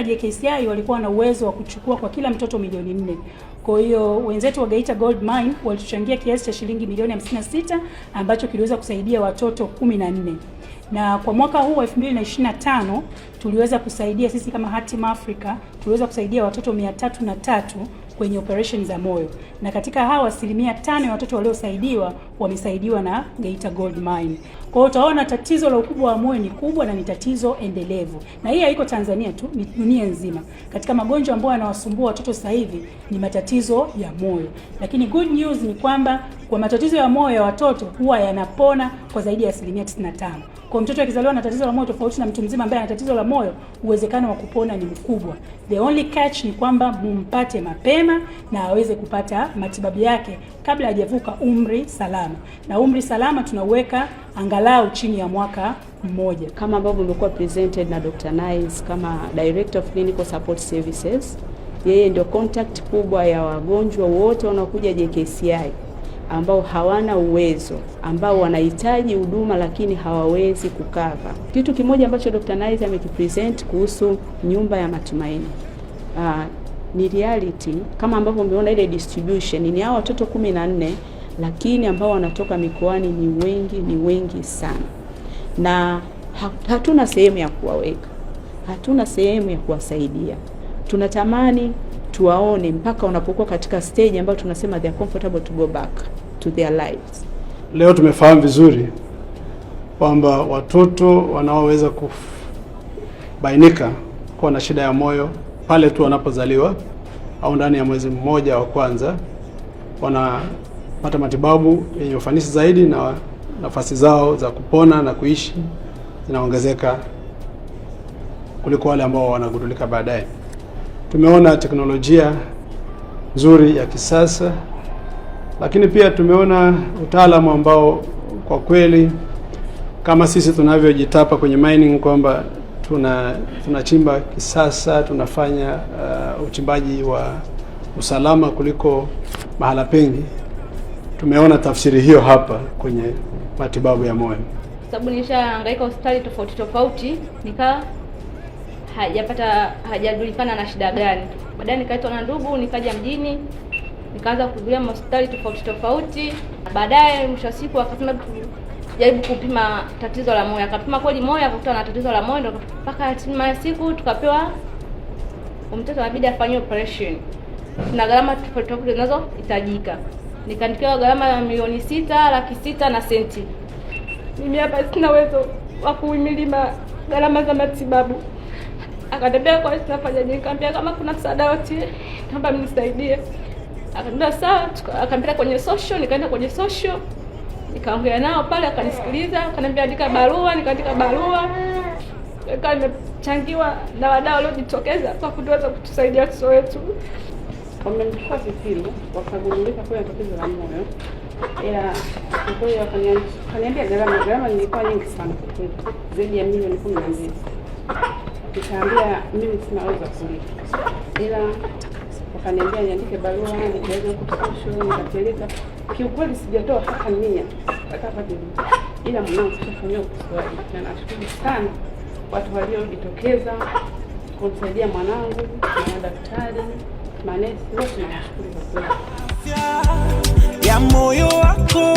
jana JKCI walikuwa na uwezo wa kuchukua kwa kila mtoto milioni 4. Kwa hiyo wenzetu wa Geita Gold Mine walituchangia kiasi cha shilingi milioni 56 ambacho kiliweza kusaidia watoto 14. Na kwa mwaka huu wa 2025 tuliweza kusaidia sisi kama Hatim Africa, tuliweza kusaidia watoto 303 kwenye operation za moyo. Na katika hawa 5% ya watoto waliosaidiwa wamesaidiwa na Geita Gold Mine. Kwa hiyo utaona tatizo la ukubwa wa moyo ni kubwa na ni tatizo endelevu. Na hii haiko Tanzania tu, ni dunia nzima. Katika magonjwa ambayo yanawasumbua watoto sasa hivi ni matatizo ya moyo. Lakini good news ni kwamba kwa matatizo ya moyo ya watoto huwa yanapona kwa zaidi ya 95%. Kwa mtoto akizaliwa na tatizo la moyo tofauti na mtu mzima ambaye ana tatizo la moyo, uwezekano wa kupona ni mkubwa. The only catch ni kwamba mumpate mapema na aweze kupata matibabu yake kabla hajavuka umri salama. Na umri salama tunauweka angalau chini ya mwaka mmoja. Kama ambavyo imekuwa presented na Dr. Nice kama Director of Clinical Support Services, yeye ndio contact kubwa ya wagonjwa wote wanaokuja JKCI ambao hawana uwezo, ambao wanahitaji huduma lakini hawawezi kukava. Kitu kimoja ambacho Dr. Nice amekipresent kuhusu nyumba ya matumaini ni reality, kama ambavyo umeona ile distribution ni hao watoto 14, lakini ambao wanatoka mikoani ni wengi sana, na hatuna sehemu ya kuwaweka, hatuna sehemu ya kuwasaidia. Tunatamani tuwaone mpaka wanapokuwa katika stage ambayo tunasema they are comfortable to go back to their lives. Leo tumefahamu vizuri kwamba watoto wanaoweza kubainika kuwa na shida ya moyo pale tu wanapozaliwa au ndani ya mwezi mmoja wa kwanza wanapata matibabu yenye ufanisi zaidi, na nafasi zao za kupona na kuishi zinaongezeka kuliko wale ambao wanagundulika baadaye. Tumeona teknolojia nzuri ya kisasa, lakini pia tumeona utaalamu ambao kwa kweli kama sisi tunavyojitapa kwenye mining kwamba tunachimba kisasa, tunafanya uchimbaji wa usalama kuliko mahala pengi. Tumeona tafsiri hiyo hapa kwenye matibabu ya moyo. Sababu nishahangaika hospitali tofauti hajajulikana na shida gani. Baadaye nikaitwa na ndugu, nikaja mjini, nikaanza kuhudhuria hospitali tofauti. Baadaye mwisho siku akasema jaribu kupima tatizo la moyo. Akapima kweli moyo, akakuta na tatizo la moyo, ndio mpaka hatimaye siku tukapewa mtoto inabidi afanywe operation. Na gharama tofauti zinazohitajika. Nikaandikiwa gharama ya milioni 6,600,000 na senti. Mimi hapa sina uwezo wa kuhimili gharama za matibabu. Akaniambia kwa nini nafanya nini? Nikamwambia kama kuna msaada wote naomba mnisaidie. Akaniambia sawa, akaniambia kwenye social, nikaenda kwenye social. Nikaongea nao pale, akanisikiliza, akaniambia andika barua, nikaandika barua. Nikawa nimechangiwa na wadau waliojitokeza kwa kuweza kutusaidia watoto wetu. Wamenichukua vipimo, wakagundulika kwa tatizo la moyo. Kwa hiyo wakaniambia gharama nilikuwa nyingi sana kwa kweli, zaidi ya milioni 12. Nikaambia mimi sina uwezo wa kulipa. Ila wakaniambia niandike barua, niweze kutusho, nikapeleka. Kiukweli sijatoa hata 100 hapa juu. Ila mwanangu kufanyia upasuaji. Na nashukuru sana watu waliojitokeza kumsaidia mwanangu, na madaktari, manesi, wote nashukuru kwa kweli. Ya moyo wako